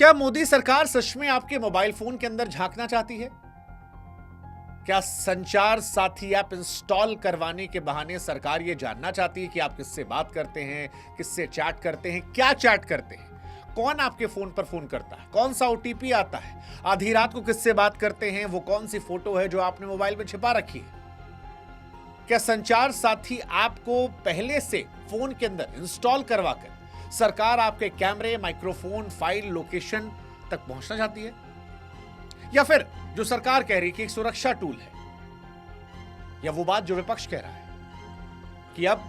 क्या मोदी सरकार सच में आपके मोबाइल फोन के अंदर झांकना चाहती है? क्या संचार साथी ऐप इंस्टॉल करवाने के बहाने सरकार यह जानना चाहती है कि आप किससे बात करते हैं, किससे चैट करते हैं, क्या चैट करते हैं, कौन आपके फोन पर फोन करता है, कौन सा ओटीपी आता है, आधी रात को किससे बात करते हैं, वो कौन सी फोटो है जो आपने मोबाइल में छिपा रखी है? क्या संचार साथी ऐप को पहले से फोन के अंदर इंस्टॉल करवाकर सरकार आपके कैमरे, माइक्रोफोन, फाइल, लोकेशन तक पहुंचना चाहती है? या फिर जो सरकार कह रही है कि एक सुरक्षा टूल है, या वो बात जो विपक्ष कह रहा है कि अब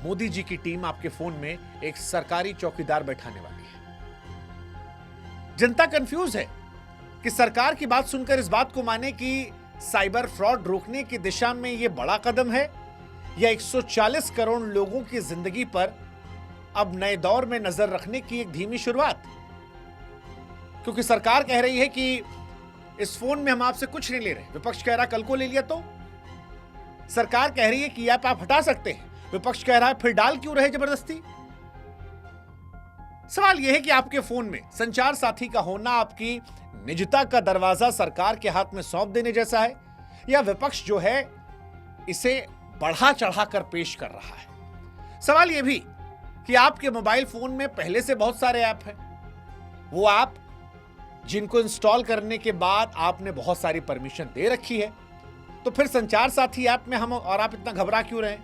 मोदी जी की टीम आपके फोन में एक सरकारी चौकीदार बैठाने वाली है? जनता कंफ्यूज है कि सरकार की बात सुनकर इस बात को माने कि साइबर फ्रॉड रोकने की दिशा में यह बड़ा कदम है, या 140 करोड़ लोगों की जिंदगी पर अब नए दौर में नजर रखने की एक धीमी शुरुआत। क्योंकि सरकार कह रही है कि इस फोन में हम आपसे कुछ नहीं ले रहे, विपक्ष कह रहा है कल को ले लिया तो। सरकार कह रही है कि ऐप आप हटा सकते हैं, विपक्ष कह रहा है फिर डाल क्यों रहे जबरदस्ती। सवाल यह है कि आपके फोन में संचार साथी का होना आपकी निजता का दरवाजा सरकार के हाथ में सौंप देने जैसा है, या विपक्ष जो है इसे बढ़ा चढ़ाकर पेश कर रहा है? सवाल यह भी कि आपके मोबाइल फोन में पहले से बहुत सारे ऐप हैं, वो ऐप जिनको इंस्टॉल करने के बाद आपने बहुत सारी परमिशन दे रखी है, तो फिर संचार साथी ऐप में हम और आप इतना घबरा क्यों रहे?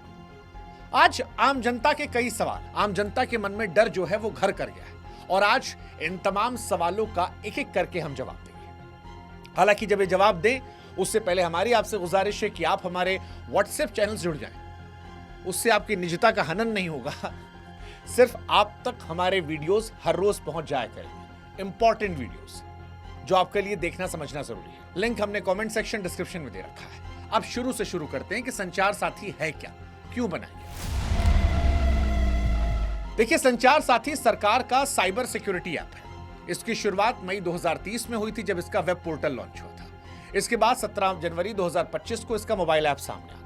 आज आम जनता के कई सवाल, आम जनता के मन में डर जो है वो घर कर गया है, और आज इन तमाम सवालों का एक एक करके हम जवाब देंगे। हालांकि जब ये जवाब दें उससे पहले हमारी आपसे गुजारिश है कि आप हमारे व्हाट्सएप चैनल से जुड़ जाएं। उससे आपकी निजता का हनन नहीं होगा, सिर्फ आप तक हमारे वीडियोस हर रोज पहुंच जाया करेंगे, इंपॉर्टेंट वीडियोस जो आपके लिए देखना समझना जरूरी है। लिंक हमने कमेंट सेक्शन, डिस्क्रिप्शन में दे रखा है। अब शुरू से शुरू करते हैं कि संचार साथी है क्या, क्यों बनाया? देखिए, संचार साथी सरकार का साइबर सिक्योरिटी ऐप है। इसकी शुरुआत मई 2030 में हुई थी जब इसका वेब पोर्टल लॉन्च हुआ था। इसके बाद 17 जनवरी 2025 को इसका मोबाइल ऐप सामने आ गया।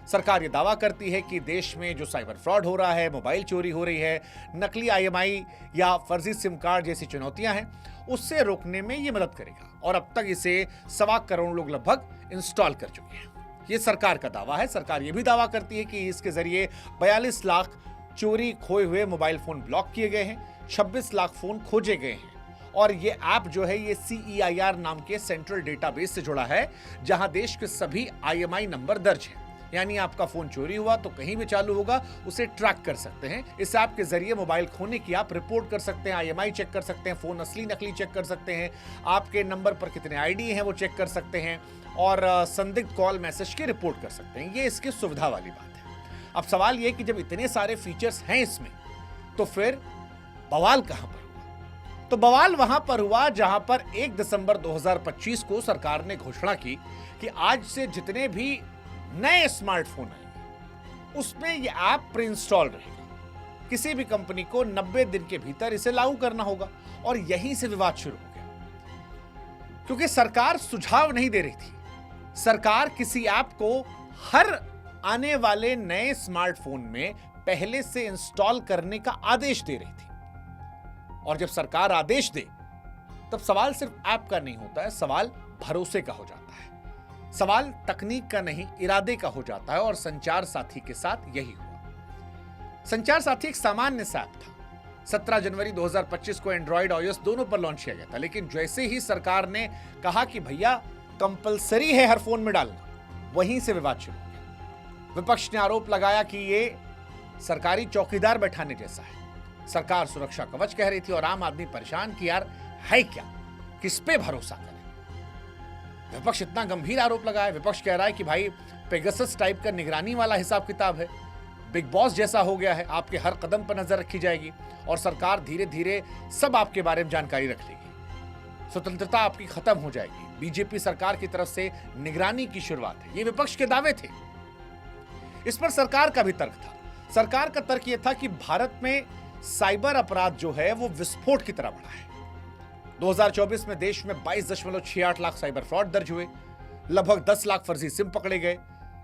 सरकार ये दावा करती है कि देश में जो साइबर फ्रॉड हो रहा है, मोबाइल चोरी हो रही है, नकली IMEI या फर्जी सिम कार्ड जैसी चुनौतियां हैं, उससे रोकने में ये मदद करेगा। और अब तक इसे 1.25 करोड़ लोग लगभग इंस्टॉल कर चुके हैं। ये सरकार का दावा है। सरकार ये भी दावा करती है कि इसके जरिए 42 लाख चोरी खोए हुए मोबाइल फोन ब्लॉक किए गए हैं, 26 लाख फोन खोजे गए हैं। और ये ऐप जो है ये CEIR नाम के सेंट्रल डेटाबेस से जुड़ा है, जहां देश के सभी IMEI नंबर दर्ज हैं। यानी आपका फोन चोरी हुआ तो कहीं भी चालू होगा, उसे ट्रैक कर सकते हैं। इस ऐप के जरिए मोबाइल खोने की आप रिपोर्ट कर सकते हैं, IMEI चेक कर सकते हैं, फोन असली नकली चेक कर सकते हैं, आपके नंबर पर कितने ID हैं वो चेक कर सकते हैं, और संदिग्ध कॉल मैसेज की रिपोर्ट कर सकते हैं। ये इसकी सुविधा वाली बात है। अब सवाल यह कि जब इतने सारे फीचर्स हैं इसमें, तो फिर बवाल कहां पर हुआ? तो बवाल वहां पर हुआ जहां पर 1 दिसंबर 2025 को सरकार ने घोषणा की कि आज से जितने भी नए स्मार्टफोन आएंगे उसमें यह ऐप प्री इंस्टॉल रहेगा। किसी भी कंपनी को 90 दिन के भीतर इसे लागू करना होगा। और यहीं से विवाद शुरू हो गया, क्योंकि सरकार सुझाव नहीं दे रही थी। सरकार किसी ऐप को हर आने वाले नए स्मार्टफोन में पहले से इंस्टॉल करने का आदेश दे रही थी। और जब सरकार आदेश दे तब सवाल सिर्फ ऐप का नहीं होता है, सवाल भरोसे का हो जाता है। सवाल तकनीक का नहीं, इरादे का हो जाता है। और संचार साथी के साथ यही हुआ। संचार साथी एक सामान्य सा ऐप था। 17 जनवरी 2025 को एंड्रॉइड iOS दोनों पर लॉन्च किया गया था। लेकिन जैसे ही सरकार ने कहा कि भैया कंपलसरी है हर फोन में डालना, वहीं से विवाद शुरू हो गया। विपक्ष ने आरोप लगाया कि ये सरकारी चौकीदार बैठाने जैसा है। सरकार सुरक्षा कवच कह रही थी और आम आदमी परेशान कि यार है क्या, किस पे भरोसा करें। विपक्ष इतना गंभीर आरोप लगाया। विपक्ष कह रहा है कि भाई पेगासस टाइप का निगरानी वाला हिसाब किताब है, बिग बॉस जैसा हो गया है, आपके हर कदम पर नजर रखी जाएगी और सरकार धीरे धीरे सब आपके बारे में जानकारी रख लेगी, स्वतंत्रता आपकी खत्म हो जाएगी। बीजेपी सरकार की तरफ से निगरानी की शुरुआत है। ये विपक्ष के दावे थे। इस पर सरकार का भी तर्क था। सरकार का तर्क यह था कि भारत में साइबर अपराध जो है वो विस्फोट की तरह बढ़ा है। 2024 में देश में 22.68 लाख साइबर फ्रॉड दर्ज हुए, लगभग 10 लाख फर्जी सिम पकड़े गए,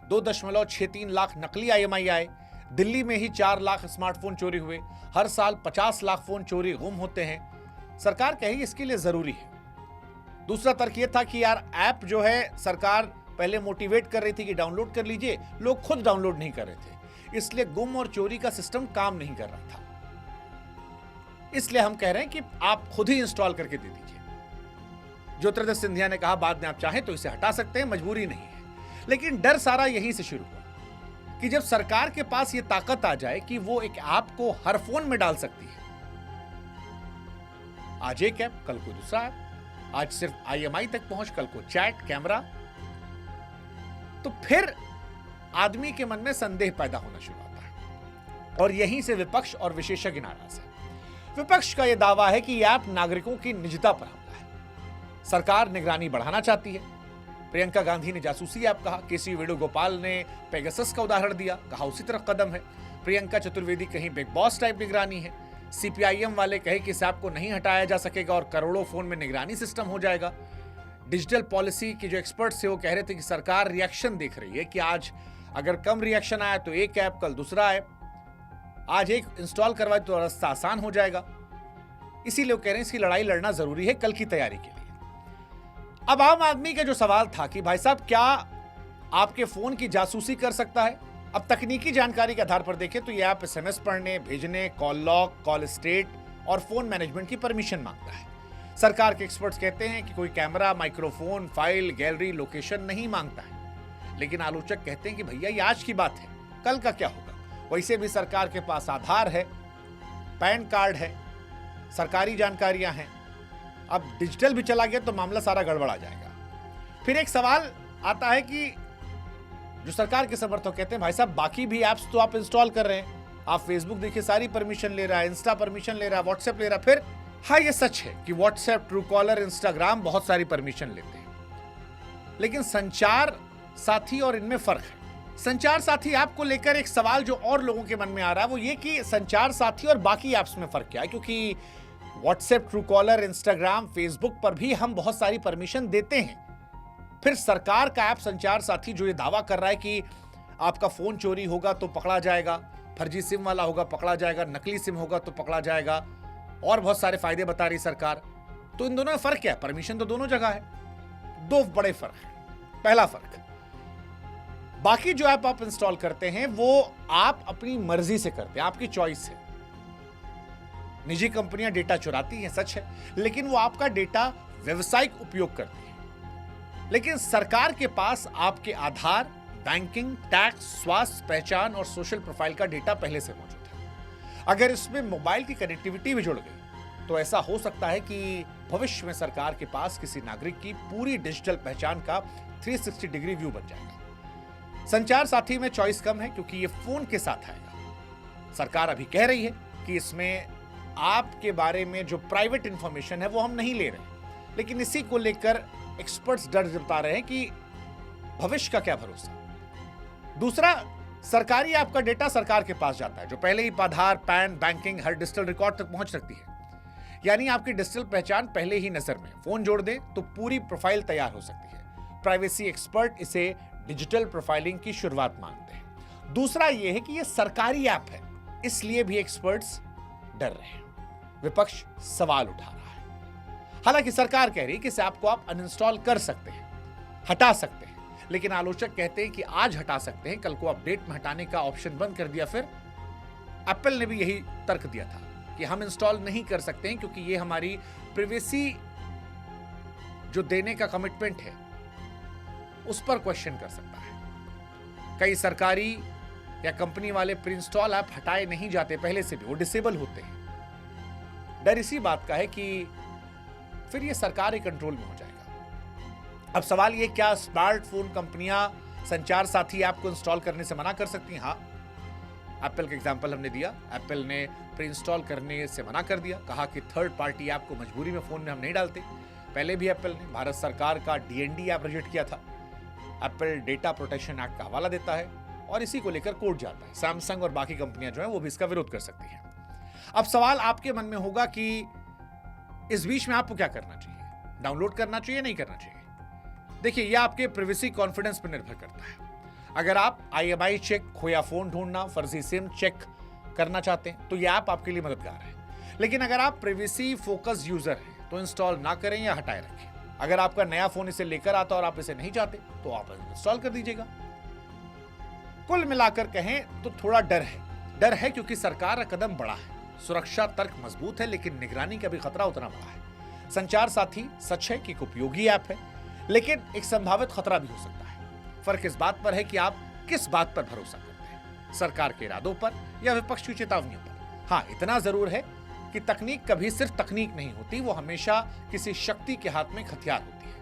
2.63 लाख नकली IMEI आए, दिल्ली में ही 4 लाख स्मार्टफोन चोरी हुए, हर साल 50 लाख फोन चोरी गुम होते हैं, सरकार कहेगी इसके लिए जरूरी है। दूसरा तर्क यह था कि यार ऐप जो है सरकार पहले मोटिवेट कर रही थी कि डाउनलोड कर लीजिए, लोग खुद डाउनलोड नहीं कर रहे थे, इसलिए गुम और चोरी का सिस्टम काम नहीं कर रहा था। इसलिए हम कह रहे हैं कि आप खुद ही इंस्टॉल करके दे दीजिए। ज्योतिरादित्य सिंधिया ने कहा बाद में आप चाहें तो इसे हटा सकते हैं, मजबूरी नहीं है। लेकिन डर सारा यहीं से शुरू हुआ कि जब सरकार के पास यह ताकत आ जाए कि वो एक ऐप को हर फोन में डाल सकती है, आज एक ऐप कल को दूसरा ऐप, आज सिर्फ IMI तक पहुंच कल को चैट कैमरा, तो फिर आदमी के मन में संदेह पैदा होना शुरू होता है। और यहीं से विपक्ष और विशेषज्ञ नाराज है। विपक्ष का यह दावा है कि यह ऐप नागरिकों की निजता पर हमला है। सरकार निगरानी बढ़ाना चाहती है। प्रियंका गांधी ने जासूसी ऐप कहा, केसी वेणुगोपाल ने पेगासस का उदाहरण दिया, कहा उसी तरफ कदम है। प्रियंका चतुर्वेदी कहीं बिग बॉस टाइप निगरानी है। CPIM वाले कहे कि इस ऐप को नहीं हटाया जा सकेगा और करोड़ों फोन में निगरानी सिस्टम हो जाएगा। डिजिटल पॉलिसी के जो एक्सपर्ट्स थे वो कह रहे थे कि सरकार रिएक्शन देख रही है कि आज अगर कम रिएक्शन आया तो एक ऐप कल दूसरा ऐप, आज एक इंस्टॉल करवाए तो रास्ता आसान हो जाएगा। इसीलिए वो कह रहे हैं इसकी लड़ाई लड़ना जरूरी है कल की तैयारी के लिए। अब आम आदमी का जो सवाल था कि भाई साहब क्या आपके फोन की जासूसी कर सकता है, अब तकनीकी जानकारी के आधार पर देखें तो यह ऐप SMS पढ़ने, भेजने, कॉल लॉग, कॉल स्टेट और फोन मैनेजमेंट की परमिशन मांगता है। सरकार के एक्सपर्ट्स कहते हैं कि कोई camera, microphone, file, gallery, location नहीं मांगता है। लेकिन आलोचक कहते हैं कि भैया ये आज की बात है, कल का क्या होगा। वैसे भी सरकार के पास आधार है, पैन कार्ड है, सरकारी जानकारियां हैं। अब डिजिटल भी चला गया तो मामला सारा गड़बड़ा जाएगा। फिर एक सवाल आता है कि जो सरकार के समर्थक कहते हैं भाई साहब बाकी भी ऐप्स तो आप इंस्टॉल कर रहे हैं, आप फेसबुक देखिए सारी परमिशन ले रहा है, इंस्टा परमिशन ले रहा है, व्हाट्सएप ले रहा है। फिर हाँ ये सच है कि व्हाट्सएप, ट्रू कॉलर, इंस्टाग्राम बहुत सारी परमिशन लेते हैं, लेकिन संचार साथी और इनमें फर्क है। संचार साथी ऐप को लेकर एक सवाल जो और लोगों के मन में आ रहा है वो ये कि संचार साथी और बाकी ऐप्स में फर्क क्या है, क्योंकि WhatsApp, true collar, Instagram, Facebook पर भी हम बहुत सारी परमिशन देते हैं। फिर सरकार का ऐप संचार साथी जो ये दावा कर रहा है कि आपका फोन चोरी होगा तो पकड़ा जाएगा, फर्जी सिम वाला होगा पकड़ा जाएगा, नकली सिम होगा तो पकड़ा जाएगा, और बहुत सारे फायदे बता रही सरकार, तो इन दोनों में फर्क क्या है? परमिशन तो दोनों जगह है। दो बड़े फर्क है। पहला फर्क, बाकी जो ऐप आप इंस्टॉल करते हैं वो आप अपनी मर्जी से करते हैं, आपकी चॉइस है। निजी कंपनियां डेटा चुराती हैं, सच है, लेकिन वो आपका डेटा व्यवसायिक उपयोग करती है। लेकिन सरकार के पास आपके आधार, बैंकिंग, टैक्स, स्वास्थ्य, पहचान और सोशल प्रोफाइल का डेटा पहले से मौजूद है। अगर इसमें मोबाइल की कनेक्टिविटी भी जुड़ गई तो ऐसा हो सकता है कि भविष्य में सरकार के पास किसी नागरिक की पूरी डिजिटल पहचान का 360 डिग्री व्यू बन जाएगा। संचार साथी में चॉइस कम है क्योंकि ये फोन के साथ आएगा। सरकार अभी कह रही है कि इसमें आपके बारे में जो प्राइवेट इंफॉर्मेशन है वो हम नहीं ले रहे, लेकिन इसी को लेकर एक्सपर्ट्स डर जता रहे हैं कि भविष्य का क्या भरोसा। दूसरा, सरकारी आपका डेटा सरकार के पास जाता है जो पहले ही आधार, पैन, बैंकिंग, हर डिजिटल रिकॉर्ड तक पहुंच सकती है। यानी आपकी डिजिटल पहचान पहले ही नजर में, फोन जोड़ दे तो पूरी प्रोफाइल तैयार हो सकती है। प्राइवेसी एक्सपर्ट इसे डिजिटल प्रोफाइलिंग की शुरुआत मानते हैं। दूसरा यह है कि यह सरकारी ऐप है, इसलिए भी एक्सपर्ट्स डर रहे हैं। विपक्ष सवाल उठा रहा है। हालांकि सरकार कह रही है कि इस ऐप को आप अनइंस्टॉल कर सकते हैं, हटा सकते हैं, लेकिन आलोचक कहते हैं कि आज हटा सकते हैं, कल को अपडेट में हटाने का ऑप्शन बंद कर दिया। फिर एप्पल ने भी यही तर्क दिया था कि हम इंस्टॉल नहीं कर सकते हैं क्योंकि ये हमारी प्राइवेसी जो देने का कमिटमेंट है उस पर क्वेश्चन कर सकता है। कई सरकारी या कंपनी वाले प्री इंस्टॉल ऐप हटाए नहीं जाते, पहले से भी वो डिसेबल होते हैं। डर इसी बात का है कि फिर ये सरकारी कंट्रोल में हो जाएगा। अब सवाल ये, क्या स्मार्टफोन कंपनियां संचार साथी ऐप को इंस्टॉल करने से मना कर सकती हैं? हाँ, एप्पल का एग्जांपल हमने दिया। एप्पल ने प्री इंस्टॉल करने से मना कर दिया, कहा कि थर्ड पार्टी ऐप को मजबूरी में फोन में हम नहीं डालते। पहले भी एप्पल ने भारत सरकार का DND ऐप रिजेक्ट किया था। एप्पल डेटा प्रोटेक्शन एक्ट का हवाला देता है और इसी को लेकर कोर्ट जाता है। सैमसंग और बाकी कंपनियां जो हैं वो भी इसका विरोध कर सकती हैं। अब सवाल आपके मन में होगा कि इस बीच में आपको क्या करना चाहिए? डाउनलोड करना चाहिए, नहीं करना चाहिए? देखिए, यह आपके प्राइवेसी कॉन्फिडेंस पर निर्भर करता है। अगर आप IMI चेक, खोया फोन ढूंढना, फर्जी सिम चेक करना चाहते हैं तो यह ऐप आपके लिए मददगार है। लेकिन अगर आप प्राइवेसी फोकस यूजर हैं तो इंस्टॉल ना करें या हटाए रखें। अगर आपका नया फोन इसे लेकर आता और आप इसे नहीं चाहते तो आप इंस्टॉल कर दीजिएगा। कुल मिलाकर कहें तो थोड़ा डर है क्योंकि सरकार का कदम बड़ा है, सुरक्षा तर्क मजबूत है, लेकिन निगरानी का भी खतरा उतना बड़ा है। संचार साथी सच है कि एक उपयोगी ऐप है, लेकिन एक संभावित खतरा भी हो सकता है। फर्क इस बात पर है कि आप किस बात पर भरोसा करते हैं, सरकार के इरादों पर या विपक्ष की चेतावनियों पर। हाँ, इतना जरूर है कि तकनीक कभी सिर्फ तकनीक नहीं होती, वो हमेशा किसी शक्ति के हाथ में एक हथियार होती है,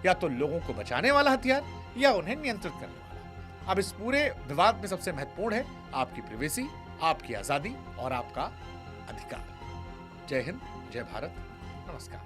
या तो लोगों को बचाने वाला हथियार या उन्हें नियंत्रित करने वाला। अब इस पूरे विवाद में सबसे महत्वपूर्ण है आपकी प्राइवेसी, आपकी आजादी और आपका अधिकार। जय हिंद, जय भारत, नमस्कार।